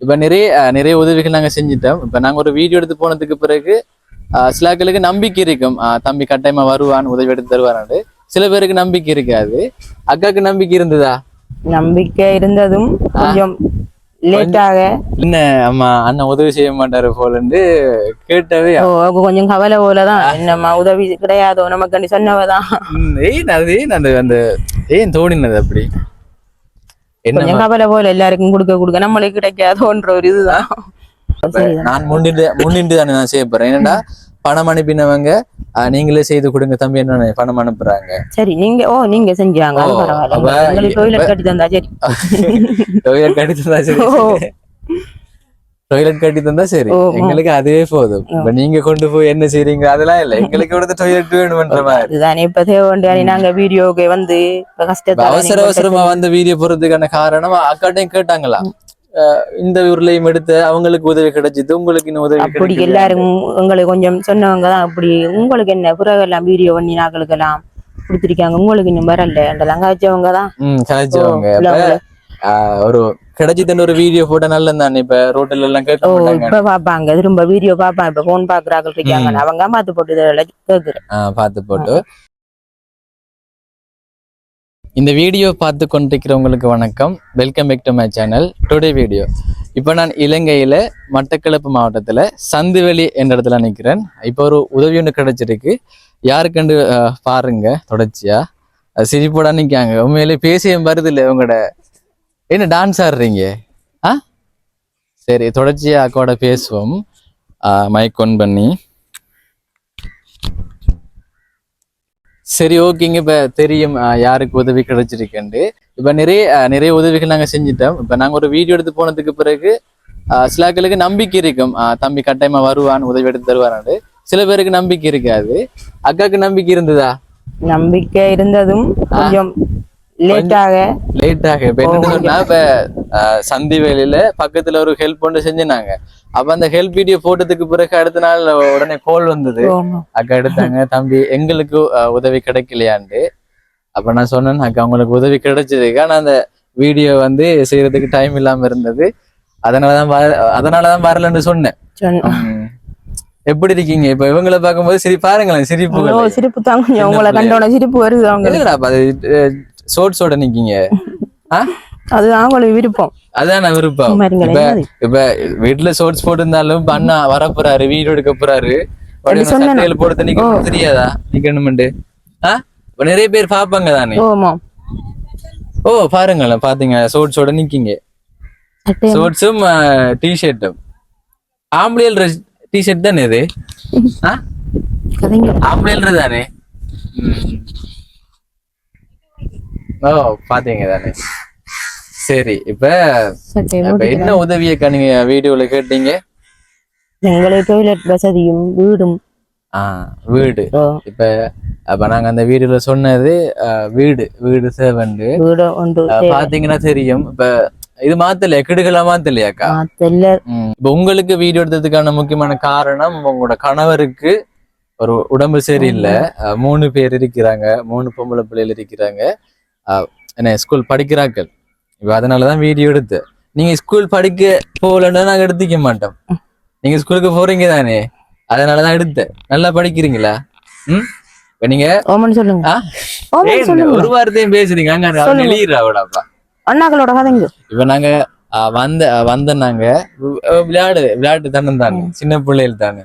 இப்ப நிறைய உதவிகள் நாங்க செஞ்சிட்டோம். இப்ப நாங்க ஒரு வீடியோ எடுத்து போனதுக்கு பிறகு சிலாக்களுக்கு நம்பிக்கை இருக்கும். தம்பி கட்டாயமா வருவான், உதவி எடுத்து தருவான்னு. சில பேருக்கு நம்பிக்கை இருக்காது. அக்காக்கு நம்பிக்கை இருந்ததா? நம்பிக்கை இருந்ததும் கொஞ்சம் லேட்டாக என்ன அம்மா அண்ணன் உதவி செய்ய மாட்டாரு போலன்னு கேட்டவே கொஞ்சம் கவலை போலதான். என்னம்மா உதவி கிடையாதோ நமக்கு சொன்னவதான். ஏன் தோணினது அப்படி? கொஞ்சம் கவலை போல எல்லாருக்கும் கொடுக்க நம்மளுக்கு கிடைக்காதோன்ற ஒரு இதுதான். நான் முன்னின்று தானே நான் செய்ய போறேன். என்னடா பணம் அனுப்பினவங்க நீங்களே செய்து கொடுங்க தம்பி என்ன பணம் அனுப்புறாங்க. சரி நீங்க செஞ்சாங்க டொய்லெட் கட்டி தந்தா சரி. டொய்லெட் கட்டி தந்தா சரி. டொய்லெட் கட்டி தந்தா சரி, எங்களுக்கு அதுவே போதும். இப்ப நீங்க கொண்டு போய் என்ன செய்றீங்க அதெல்லாம் இல்ல, எங்களுக்கு இவ்வளவு டொய்லெட் வேணும்ன்ற மாதிரி. இதுதானே இப்ப தேவை. நாங்க வீடியோக்கு வந்து அவசரமா வந்து வீடியோ போறதுக்கான காரணம் அக்காட்டையும் கேட்டாங்களா, இந்த ஊர்லயும் எடுத்து அவங்களுக்கு உதவி கிடைச்சிது, உங்களுக்கு இன்னும் உதவி அப்படி எல்லாரும் உங்களுக்கு கொஞ்சம் சொன்னவங்கதான். அப்படி உங்களுக்கு என்ன பிறகு எல்லாம் வீடியோ பண்ணி நாங்களுக்கு எல்லாம் கொடுத்திருக்காங்க, உங்களுக்கு இன்னும் வரல என்றெல்லாம் கழிச்சவங்கதான். கழிச்சவங்க ஒரு கிடைச்சிட்டு ஒரு வீடியோ போட்டோ நல்ல தானே. இப்ப ரோட்ல எல்லாம் இப்ப பாப்பாங்க, திரும்ப வீடியோ பாப்பாங்க. இப்ப போன் பாக்குறாங்க இருக்காங்க, அவங்க பார்த்து போட்டு கேக்குறேன் பார்த்து போட்டு. இந்த வீடியோ பார்த்து கொண்டிருக்கிறவங்களுக்கு வணக்கம். Welcome back to my channel. Today video இப்போ நான் இலங்கையில மட்டக்களப்பு மாவட்டத்துல சந்துவெளி என்ற இடத்துல நிற்கிறேன். இப்போ ஒரு உதவி ஒன்று கிடைச்சிருக்கு. யாருக்கண்டு பாருங்க, தொடர்ச்சியா சிரிப்போட நிற்காங்க. உண்மையிலே பேசியும் வருது இல்லை உங்களோட. என்ன டான்ஸ் ஆடுறீங்க? சரி, தொடர்ச்சியா அக்கோட பேசுவோம். மைக் ஒன் பண்ணி. சரி, ஓகேங்க. இப்ப தெரியும் யாருக்கு உதவி கிடைச்சிருக்குண்டு. இப்ப நிறைய உதவிகள் நாங்க செஞ்சிட்டோம். இப்ப நாங்க ஒரு வீடியோ எடுத்து போனதுக்கு பிறகு சிலாக்களுக்கு நம்பிக்கை இருக்கும். தம்பி கட்டாயமா வருவான், உதவி எடுத்து தருவான்னு. சில பேருக்கு நம்பிக்கை இருக்காது. அக்காக்கு நம்பிக்கை இருந்ததா? நம்பிக்கை இருந்ததும் கொஞ்சம் லேட்டாக. இப்ப என்ன சொன்னா, இப்ப சந்தி வேலையில பக்கத்துல ஒரு ஹெல்ப் ஒன்று செஞ்சினாங்க. அப்ப அந்த ஹெல்ப் வீடியோ போட்டதுக்கு பிறகு அடுத்த நாள் உடனே கோல் வந்தது. அக்கா எடுத்தாங்க, தம்பி எங்களுக்கு உதவி கிடைக்கலையாண்டு. அப்ப நான் சொன்னேன், அக்கா உங்களுக்கு உதவி கிடைச்சதுக்கு, ஆனா அந்த வீடியோ வந்து செய்யறதுக்கு டைம் இல்லாம இருந்தது, அதனாலதான் வரலன்னு சொன்னேன். எப்படி இருக்கீங்க? இப்ப இவங்களை பார்க்கும்போது சரி பாருங்களேன், சிரிப்பு தாங்க உங்களை கண்டோட சிரிப்பு வருது. அவங்க சோட்ஸோட நிக்கீங்க. அதுதான் உங்களுக்கு விருப்பம். அதான் நான் விருப்பம். இப்ப வீட்டுல சோட்ஸ் போட்டிருந்தாலும் அண்ணா வரப்போறாரு, வீடியோ எடுக்க போறாரு, போட்டு நிக்க தெரியாதா நிக்கணும்ண்டு? நிறைய பேர் பாப்பாங்க தானே. பாருங்களேன், பாத்தீங்க சோட்ஸோட நிக்கீங்க. சோட்ஸும் டிஷர்ட்டும். ஆம்பளையல் டிஷர்ட் தானே இது? ஆம்பளையல் தானே? பாத்தீங்க தானே. சரி, இப்ப என்ன உதவியக்கா நீங்க வீடியோல கேட்டீங்க? எங்களுக்கு டொய்லெட் வசதியும் வீடும். வீடு. இப்ப நாங்க அந்த வீடியோல சொன்னது வீடு சேவண்டு பாத்தீங்கன்னா தெரியும். இப்ப இது மாத்தல கெடுகளா மாத்தலையாக்கா? இப்ப உங்களுக்கு வீடியோ எடுத்ததுக்கான முக்கியமான காரணம், உங்களோட கணவருக்கு ஒரு உடம்பு சரியில்லை. 3 பேர் இருக்கிறாங்க, 3 பொம்பளை பிள்ளைகள் இருக்கிறாங்க. என்ன ஸ்கூல் படிக்கிறார்கள். இப்ப அதனாலதான் வீடியோ எடுத்து. நீங்க ஸ்கூல் படிக்க போகலன்னா நாங்க எடுத்துக்க மாட்டோம். நீங்க ஸ்கூலுக்கு போறீங்க தானே, அதனாலதான் எடுத்தேன். நல்லா படிக்கிறீங்களா? இப்ப நீங்க சொல்லுங்க, ஒரு வாரத்தையும் பேசுறீங்க. அண்ணாக்களோட கதைங்க. இப்ப நாங்க வந்த நாங்க விளையாட்டு தானே தானே, சின்ன பிள்ளைகள் தானே,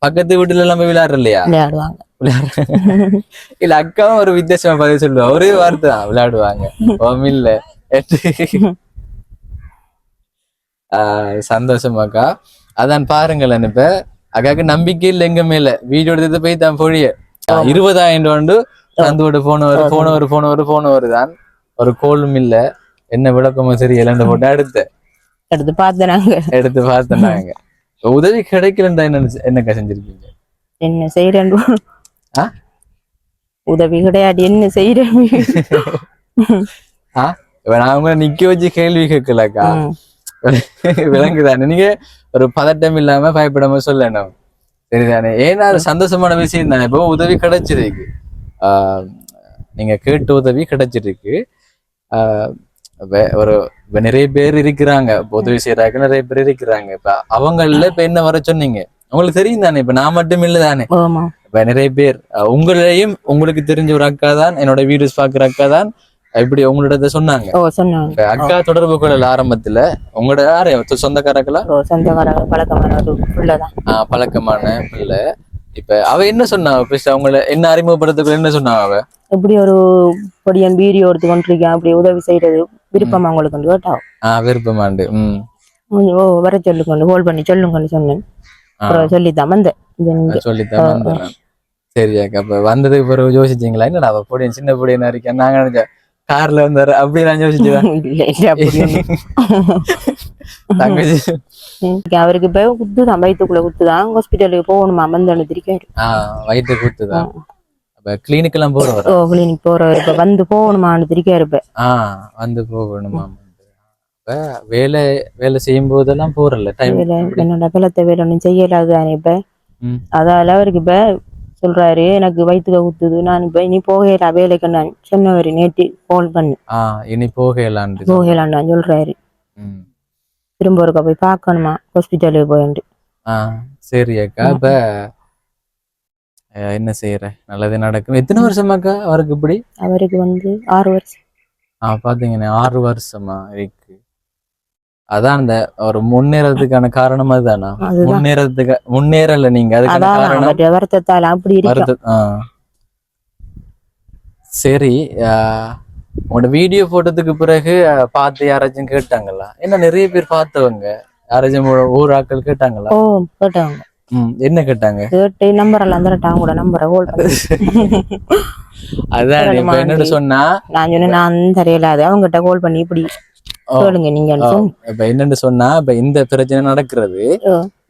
பக்கத்து வீட்டுல எல்லாம் போய் விளையாடுற இல்லையா? இல்ல அக்காவும் ஒரு வித்தியாசமா பதில் சொல்லுவா. ஒரே வார்த்தை தான், விளையாடுவாங்க. இல்ல சந்தோஷமாக்கா. அதான் பாருங்களேன். இப்ப அக்காக்கு நம்பிக்கை இல்லை எங்க மேல. வீடியோ எடுத்து போய் தான் பொழிய 20,000 தந்தோட போனவர் தான். ஒரு கோலும் இல்ல, என்ன விளக்கமும் சரி இழந்து போட்டு எடுத்து பார்த்தனாங்க. உதவி கிடைக்கலன்றா என்னக்கா செஞ்சிருக்கீங்க? என்ன செய்யறேன் உதவி கிடையாது, என்ன செய்யறேன். நான் உங்களை நிக்க வச்சு கேள்வி கேட்கலக்கா, விளங்குதானே? நீங்க ஒரு பதட்டம் இல்லாம பயப்படாம சொல்லணும், சரிதானே? ஏன்னா அது சந்தோஷமான விஷயம் தானே. இப்போ உதவி கிடைச்சிருக்கு, நீங்க கேட்டு உதவி கிடைச்சிருக்கு. இப்ப இப்ப நிறைய பேர் இருக்கிறாங்க, உதவி செய்யறாங்க நிறைய பேர் இருக்கிறாங்க. இப்ப அவங்கள இப்ப என்ன வர சொன்னீங்க, உங்களுக்கு தெரியும் தானே, இப்ப நான் மட்டும் இல்ல தானே. இப்ப நிறைய பேர் உங்களையும் உங்களுக்கு தெரிஞ்ச ஒரு அக்கா தான், என்னோட வீடியோஸ் பாக்குற அக்கா தான் இப்படி உங்களோட சொன்னாங்க. அக்கா தொடர்பு கொள்ளல ஆரம்பத்துல. உங்களோட யாரு சொந்தக்காரங்களா? பழக்கமான பிள்ளைதான். பழக்கமான பிள்ளை. இப்ப அவ என்ன சொன்னா, அவங்கள என்ன அறிமுகப்படுத்துக்குள்ள என்ன சொன்னா அவ? இப்படி ஒரு பொடியன் வீடியோ எடுத்து கொண்டிருக்கேன், அப்படி உதவி செய்யறது விருப்பமா உங்களுக்கு கேட்டா? விருப்பமாண்டு. வர சொல்லுங்க, ஹோல் பண்ணி சொல்லுங்கன்னு சொன்னேன். சொல்லித்தான் வந்தேன். சொல்லித்தான் வந்தேன். சரியாக்கா. அப்ப வந்ததுக்கு பிறகு யோசிச்சீங்களா, என்னடா அவ பொடியன் சின்ன பொடியனா இருக்கேன், நாங்க நினைச்சேன் கார்ல வந்தாரு அப்படி நான் யோசிச்சுவேன். அவருக்கு இப்ப குத்துதான், வயிற்றுக்குள்ள குத்துதான், ஹாஸ்பிட்டலுக்கு போகணுமா, வந்து திருக்காரு. வயிற்று குத்துதான். கிளினிக் எல்லாம் போறவர். கிளினிக் போறவர் இப்ப வந்து போகணுமான்னு திருக்காரு. இப்ப வந்து போகணுமா. இப்ப வேலை செய்யும் போதெல்லாம் போறல என்னோட பலத்தை வேலை ஒன்றும் செய்யலாதுதானே இப்ப. அதால அவருக்கு இப்ப சொல்றாரு, எனக்கு வயிற்றுல குத்துது, நான் இப்ப இனி போகலா வேலைக்கு நான் சொன்னவரு நேற்று கால் பண்ணி. இனி போகலான்னு சொல்றாரு. திரும்ப ஒருக்கா போய் பாக்கணுமா ஹாஸ்பிட்டலுக்கு போயிட்டு. சரி அக்கா. இப்ப என்ன செய்யற, நல்லது நடக்கும். எத்தனை வருஷமாக்கா அவருக்கு இப்படி? அவருக்கு 6 வருஷம். பாத்தீங்கன்னா 6 வருஷமா இருக்கு. அதான் அந்த ஒரு முன்னேறதுக்கான காரணம் அதுதானா? முன்னேறல நீங்க, அதுக்கான காரணம் வருத்தத்தால அப்படி இருக்கு. சரி, உங்களோட வீடியோ போட்டதுக்கு பிறகு பார்த்து யாராச்சும் கேட்டாங்களா? என்ன நிறைய பேர் பார்த்தவங்க யாராச்சும் ஊர் ஆட்கள் கேட்டாங்களா? கேட்டாங்க. என்ன கேட்டாங்க? கேட்டு நம்பர் எல்லாம் தரட்டாங்க, கூட நம்பரை ஹோல்ட் பண்ணி. அதான் இப்ப என்னன்னு சொன்னா, நான் சொன்னேன் நான் தெரியலாது, அவங்ககிட்ட கால் பண்ணி இப்படி சொல்லுங்க நீங்க. இப்ப என்னன்னு சொன்னா, இப்ப இந்த பிரச்சனை நடக்கிறது,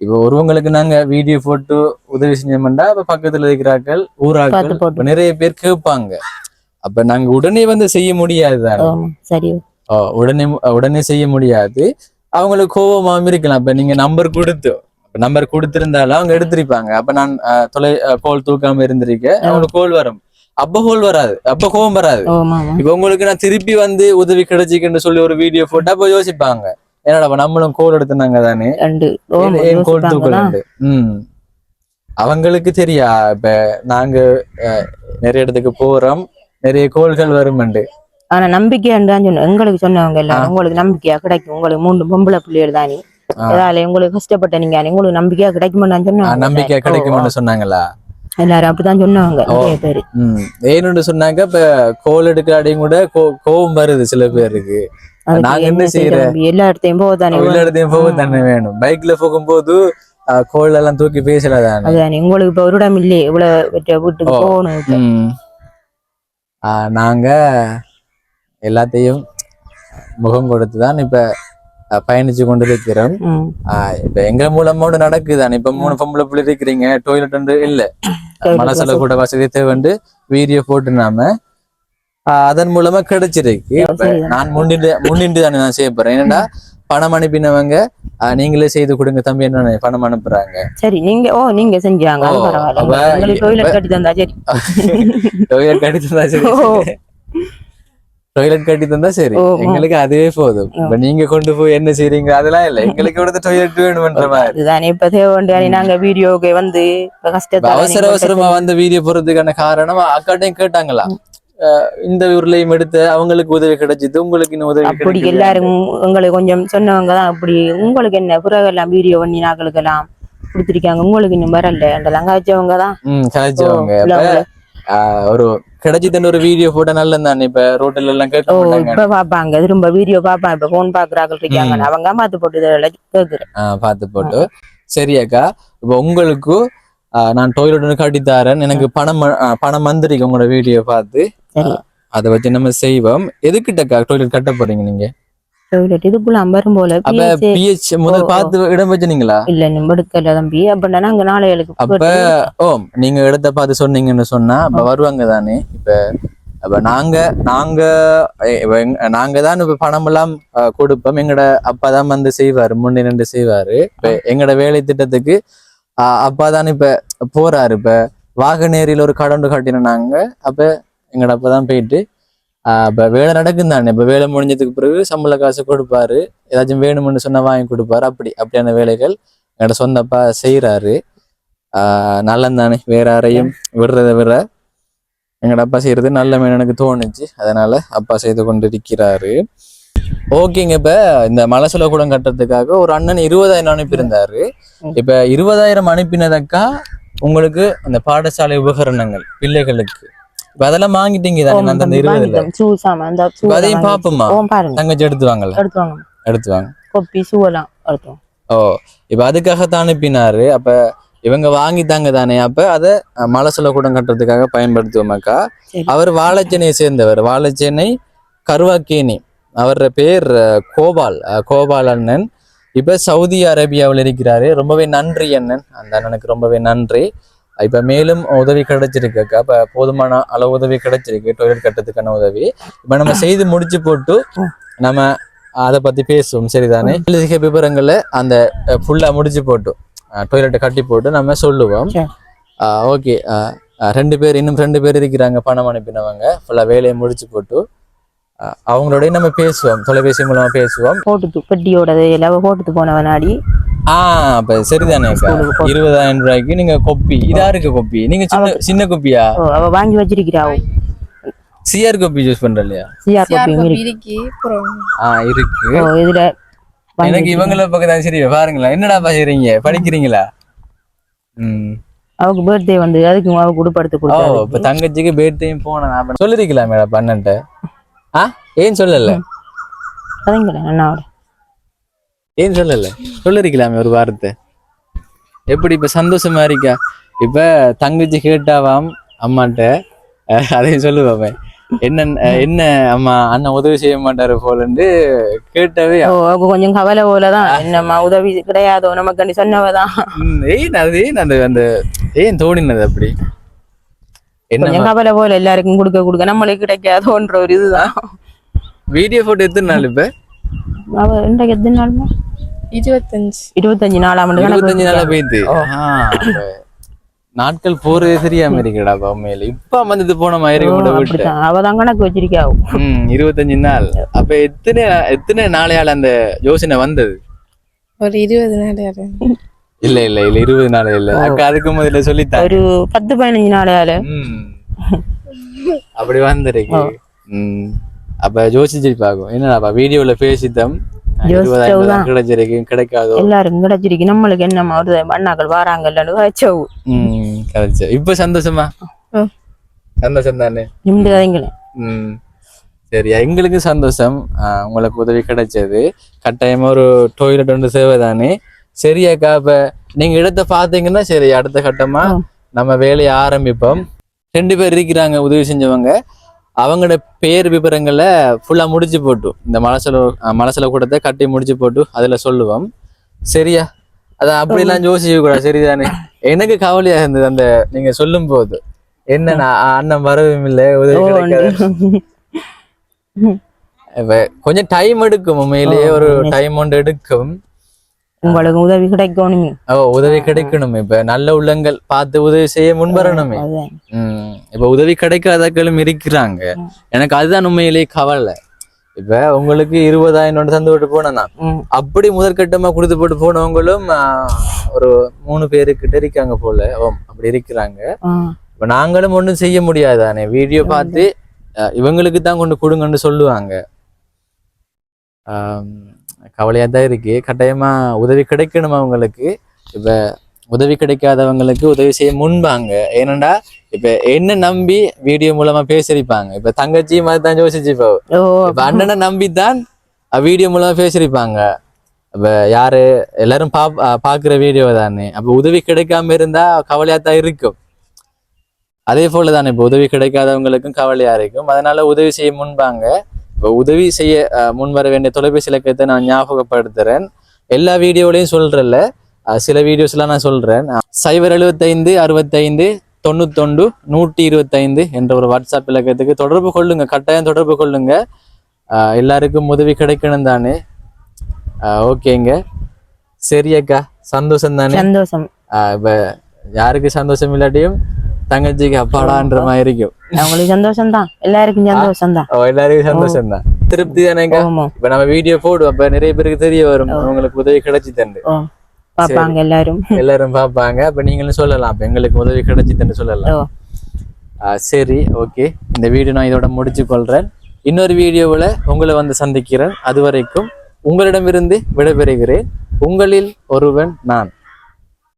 இப்ப ஒருவங்களுக்கு நாங்க வீடியோ போட்டு உதவி செஞ்சோம்னா, இப்ப பக்கத்துல இருக்கிறார்கள் ஊராக்கள் நிறைய பேர் கேட்பாங்க. அப்ப நாங்க உடனே வந்து செய்ய முடியாது. சரி, உடனே செய்ய முடியாது. அவங்களுக்கு கோபமாவும் இருக்கலாம். இப்ப நீங்க நம்பர் கொடுத்திருந்தாலும் அவங்க எடுத்திருப்பாங்க. அப்ப நான் கோல் தூக்காம இருந்திருக்கேன், அவங்களுக்கு கோல் வரும். அப்ப கோல் வராது, அப்ப கோபம் வராது. இப்ப உங்களுக்கு நான் திருப்பி வந்து உதவி கிடைச்சிக்குன்னு சொல்லி ஒரு வீடியோ போட்டா அப்ப யோசிப்பாங்க, என்னடா நம்மளும் கோல் எடுத்துனாங்க தானே, கோல் தூக்கல. அவங்களுக்கு தெரியா, இப்ப நாங்க நிறைய இடத்துக்கு போறோம், நிறைய கோள்கள் வரும். ஆனா நம்பிக்கையான்னு சொன்ன எங்களுக்கு சொன்னவங்க எல்லாம், உங்களுக்கு நம்பிக்கையா கிடைக்கும், உங்களுக்கு 3 பொம்பளை பிள்ளைகள் தானே, அதால உங்களுக்கு கஷ்டப்பட்ட நீங்க உங்களுக்கு நம்பிக்கையா கிடைக்குமான்னு சொன்னாங்க. நம்பிக்கையா கிடைக்கும்னு சொன்னாங்களா? எல்லாரும் அப்படித்தான் சொன்னாங்க. பேரு வேணும்னு சொன்னாங்க. இப்ப கோல் எடுக்காடையும் கூட கோவம் வருது சில பேருக்கு. நாங்க என்ன செய்யறோம், எல்லா இடத்தையும் போகத்தானே வேணும். பைக்ல போகும்போது கோல் எல்லாம் தூக்கி பேசலாதானே. உங்களுக்கு இப்ப ஒரு இடம் இல்லையே, இவ்வளவு வீட்டுக்கு போகணும். நாங்க எல்லாத்தையும் முகம் கொடுத்துதான் இப்ப பயணிச்சு கொண்டு இருக்கிறோம். இப்ப எங்க மூலமோடு நடக்குதான். இப்ப 3 பொம்பளை பிள்ளை இருக்கிறீங்க, டாய்லெட் இல்ல, மனசுல கூட வசதி தேவை வீடியோ போட்டு நாம அதன் மூலமா கிடைச்சிருக்கு. இப்ப நான் முன்னின்று தானே நான் செய்ய போறேன். ஏன்னா பணம் அனுப்பினவங்க நீங்களே செய்து கொடுங்க தம்பி என்ன பணம் அனுப்புறாங்க. சரி, நீங்க செஞ்சாங்க, டாய்லெட் கட்டி தந்தா சரி. டாய்லெட் கட்டி தந்தா சரி, எங்களுக்கு அதுவே போதும். இப்ப நீங்க கொண்டு போய் என்ன செய்றீங்க அதெல்லாம் இல்ல, எங்களுக்கு இவ்வளவு டாய்லெட் வேணும்ன்ற மாதிரி. இப்ப தேவை நாங்க வீடியோக்கு வந்து அவசரமா வந்து வீடியோ போறதுக்கான காரணம் அக்காட்டையும் கேட்டாங்களா, இந்த ஊர்லயும் எடுத்து அவங்களுக்கு உதவி கிடைச்சிது, உங்களுக்கு இன்னும் உதவி அப்படி எல்லாரும் உங்களுக்கு கொஞ்சம் சொன்னவங்கதான். அப்படி உங்களுக்கு என்ன புறவெல்லாம் வீடியோ பண்ணி நாங்களுக்கெல்லாம் கொடுத்துருக்காங்க, உங்களுக்கு இன்னும் வரல என்றெல்லாம் காய்ச்சவங்கதான். காய்ச்சவங்க ஒரு கிடைச்சிட்டு ஒரு வீடியோ போட்டா நல்லது தானே. இப்ப ரோட்ல எல்லாம் இப்ப பாப்பாங்க, திரும்ப வீடியோ பாப்பாங்க. இப்ப போன் பாக்குறாங்க இருக்காங்க, அவங்க பார்த்து போட்டு கேக்குறேன். பார்த்து போட்டு. சரியாக்கா, இப்ப உங்களுக்கு நான் டாய்லெட் கட்டித்தாரேன், எனக்கு பணம் வந்துருக்கு உங்களோட வீடியோ பார்த்து. அதை வச்சு நம்ம செய்வோம். எதுக்கிட்டக்கா டாய்லெட் கட்ட போறீங்க நீங்க? இதுக்குள்ள அம்பரும் போல முதல் பார்த்து இடம் வச்சுனீங்களா? இல்ல எடுக்கல தம்பி. அப்படின்னா நாங்க நாளைக்கு அப்ப நீங்க இடத்த பார்த்து சொன்னீங்கன்னு சொன்னா அப்ப வருவாங்க தானே. அப்ப நாங்க தான் இப்ப பணம் எல்லாம் கொடுப்போம். எங்கட அப்பா தான் வந்து செய்வாரு, முன்னின்று செய்வாரு. இப்ப எங்கட வேலை திட்டத்துக்கு அப்பா தான் இப்ப போறாரு. இப்ப வாகனேரியில ஒரு கடண்டு கட்டினாங்க. அப்ப எங்கட அப்பா தான் போயிட்டு இப்ப வேலை நடக்கும் தானே, இப்ப வேலை முடிஞ்சதுக்கு பிறகு சம்பள காசு கொடுப்பாரு, ஏதாச்சும் வேணும்னு சொன்னா வாங்கி கொடுப்பாரு, அப்படியான வேலைகள் என்னோட சொந்த அப்பா செய்யறாரு. நல்லந்தானே, வேற யாரையும் விடுறத விட எங்களோட அப்பா செய்யறது நல்ல எனக்கு தோணுச்சு, அதனால அப்பா செய்து கொண்டு இருக்கிறாரு. ஓகேங்க. இப்ப இந்த மலசல கூடம் கட்டுறதுக்காக ஒரு அண்ணன் 20,000 அனுப்பியிருந்தாரு. இப்ப 20,000 அனுப்பினதக்கா உங்களுக்கு அந்த பாடசாலை உபகரணங்கள் பிள்ளைகளுக்கு இப்ப அதெல்லாம் வாங்கிட்டீங்க தானே? அந்த 20,000 அதையும் பாப்போமா? தங்கச்சி எடுத்துவாங்க. ஓ, இப்ப அதுக்காகத்தான் அனுப்பினாரு. அப்ப இவங்க வாங்கிட்டாங்க தானே, அப்ப அதை மலசல கூடம் கட்டுறதுக்காக பயன்படுத்துவோமாக்கா. அவர் வாழைச்சேனையை சேர்ந்தவர், வாழைச்சேனை கருவாக்கேணி. அவரோட பேர் கோபால் அண்ணன். இப்ப சவுதி அரேபியாவில் இருக்கிறாரு. ரொம்பவே நன்றி அண்ணன், அந்த அண்ணனுக்கு ரொம்பவே நன்றி. இப்ப மேலும் உதவி கிடைச்சிருக்கா, இப்ப போதுமான அளவு உதவி கிடைச்சிருக்கு, டொய்லெட் கட்டுறதுக்கான உதவி. இப்ப நம்ம செய்து முடிச்சு போட்டு நம்ம அதை பத்தி பேசுவோம், சரிதானே? விவரங்களை அந்த ஃபுல்லா முடிச்சு போட்டு டொய்லெட்டை கட்டி போட்டு நம்ம சொல்லுவோம். ஓகே. இன்னும் 2 பேர் இருக்கிறாங்க பணம் அனுப்பினவங்க. ஃபுல்லா வேலையை முடிச்சு போட்டு அவங்களோட நம்ம பேசுவோம், தொலைபேசி மூலமா பேசுவோம். பெட்டியோட போட்டு போனவனாடி. அப்ப சரிதானே, 20,000 ரூபாய்க்கு நீங்க கொப்பி, இதா இருக்கு கொப்பி, நீங்க சின்ன கொப்பியா அவ வாங்கி வச்சிருக்கிறா. சிஆர் கொப்பி யூஸ் பண்ற இல்லையா? சிஆர் கொப்பி இருக்கு. இதுல எனக்கு இவங்கள பக்கத்தான். சரி பாருங்களா, என்னடா பாக்குறீங்க, படிக்கிறீங்களா? அவக்கு பர்த்டே வந்து அதுக்கு அவ குடுப்படுத்து கொடுத்தா. இப்ப தங்கச்சிக்கு பர்த்டேயும் போனேன் சொல்லிருக்கலாம் மேடம் பண்ணன்ட்ட. ஏன் சொல்லல? ஏன் சொல்லல? சொல்லிருக்கலாமே ஒரு வாரத்தை. எப்படி இப்ப சந்தோஷமா இருக்கா? இப்ப தங்கச்சி கேட்டாவாம் அம்மாட்ட, அதையும் சொல்லுவாமே, என்ன அம்மா அண்ணன் உதவி செய்ய மாட்டாரு போலன்னு கேட்டவே கொஞ்சம் கவலை போலதான். என்னம்மா உதவி கிடையாதோ நமக்கு சொன்னவதான். ஏன் தோணினது அப்படி? என்ன கவலை போல, எல்லாருக்கும் கொடுக்க நம்மளுக்கு கிடைக்காதோன்ற ஒரு இதுதான். வீடியோ போட்டோ எத்தனை நாள்? இப்ப எத்தனை நாளுமா? 25 நாளாம் 25 நாளா போயிட்டு நாட்கள் போறதே தெரியாம இருக்கடா உண்மையில. இப்ப வந்து போன மாதிரி அவதான் கணக்கு வச்சிருக்கா. 25 நாள். அப்ப எத்தனை நாளையால அந்த யோசனை வந்தது? ஒரு 20 நாளையால. இல்ல 20 நாள் இல்ல அக்கா, அதுக்கு முதல்ல சொல்லித்தான் ஒரு 10-15 நாளையால அப்படி வந்திருக்கு. அப்ப யோசிச்சிருப்பாகும், என்னடாப்பா வீடியோல பேசித்தம் கிடைச்சிருக்கு கிடைக்காதோ, எல்லாரும் கிடைச்சிருக்கு, நம்மளுக்கு என்னமா ஒரு அண்ணாக்கள் வாராங்கல்ல வச்சவு. இப்ப சந்தோஷமா? சந்தோஷம் தானே? சரி, எங்களுக்கு சந்தோஷம் உங்களுக்கு உதவி கிடைச்சது. கட்டாயமா ஒரு டொய்லெட் ஒன்று சேவை தானே. சரியாக்கா, இப்ப நீங்க இடத்த பாத்தீங்கன்னா சரி, அடுத்த கட்டமா நம்ம வேலையை ஆரம்பிப்போம். 2 பேர் இருக்கிறாங்க உதவி செஞ்சவங்க, அவங்களோட பேர் விவரங்களை ஃபுல்லா முடிச்சு போட்டு இந்த மலசல கூடத்தை கட்டி முடிச்சு போட்டு அதுல சொல்லுவோம். சரியா? அதான் அப்படிலாம் யோசிக்க கூடாது, சரிதானே? எனக்கு கவலையா இருந்தது அந்த நீங்க சொல்லும் போது, என்ன அண்ணன் வரவும் இல்லை, உதவி கிடைக்காது. கொஞ்சம் டைம் எடுக்கும், உண்மையிலேயே ஒரு டைம் ஒன்று எடுக்கும். உங்களுக்கு உதவி கிடைக்கணுமே. உதவி கிடைக்கணுமே. இப்ப நல்ல உள்ளங்கள் பார்த்து உதவி செய்ய முன்வரணுமே. இப்ப உதவி கிடைக்காதக்களும் இருக்கிறாங்க. எனக்கு அதுதான் உண்மையிலேயே கவலை. இப்ப உங்களுக்கு 20,000 தந்து விட்டு போனா, அப்படி முதற்கட்டமா கொடுத்து போட்டு போனவங்களும் ஒரு 3 பேருக்கிட்ட இருக்காங்க போல. அப்படி இருக்கிறாங்க. இப்ப நாங்களும் ஒண்ணும் செய்ய முடியாதானே, வீடியோ பார்த்து இவங்களுக்கு தான் கொண்டு கொடுங்கன்னு சொல்லுவாங்க. கவலையா தான் இருக்கு. கட்டாயமா உதவி கிடைக்கணும் அவங்களுக்கு. இப்ப உதவி கிடைக்காதவங்களுக்கு உதவி செய்ய முன்பாங்க. ஏனண்டா இப்ப என்ன நம்பி வீடியோ மூலமா பேசிருப்பாங்க. இப்ப தங்கச்சி மாதிரி தான் யோசிச்சுப்போ, இப்ப அண்ணனை நம்பித்தான் வீடியோ மூலமா பேசிருப்பாங்க. இப்ப யாரு எல்லாரும் பாக்குற வீடியோ தானே. அப்ப உதவி கிடைக்காம இருந்தா கவலையா தான் இருக்கும். அதே போலதானே இப்ப உதவி கிடைக்காதவங்களுக்கும் கவலையா இருக்கும். அதனால உதவி செய்ய முன்பாங்க. இப்போ உதவி செய்ய முன் வர வேண்டிய தொலைபேசி இலக்கத்தை நான் ஞாபகப்படுத்துறேன். எல்லா வீடியோலையும் சொல்றேன்ல, சில வீடியோஸ்லாம் நான் சொல்றேன். 075 65 91 125 என்ற ஒரு வாட்ஸ்அப் இலக்கத்துக்கு தொடர்பு கொள்ளுங்க, கட்டாயம் தொடர்பு கொள்ளுங்க. எல்லாருக்கும் உதவி கிடைக்கணும் தானே. ஓகேங்க, சரி அக்கா, சந்தோஷம் தானே? சந்தோஷம். இப்ப யாருக்கு சந்தோஷம் இல்லாட்டியும் தங்கச்சிக்கு அப்பாடான்ற மாதிரி இருக்கும். அவங்களுக்கு சந்தோஷம் தான், எல்லாருக்கும் சந்தோஷம் தான். எல்லாருக்கும் சந்தோஷம் தான், திருப்தி தானேங்க. இப்ப நம்ம வீடியோ போடுவோம், அப்ப நிறைய பேருக்கு தெரிய வரும் அவங்களுக்கு உதவி கிடைச்சி தண்டு பாப்பாங்க, எல்லாரும் பாப்பாங்க. அப்ப நீங்களும் சொல்லலாம், அப்ப எங்களுக்கு உதவி கிடைச்சி தண்டு சொல்லலாம். சரி, ஓகே. இந்த வீடியோ நான் இதோட முடிச்சு கொள்றேன். இன்னொரு வீடியோவில் உங்களை வந்து சந்திக்கிறேன். அது வரைக்கும் உங்களிடமிருந்து விடைபெறுகிறேன். உங்களில் ஒருவன் நான்.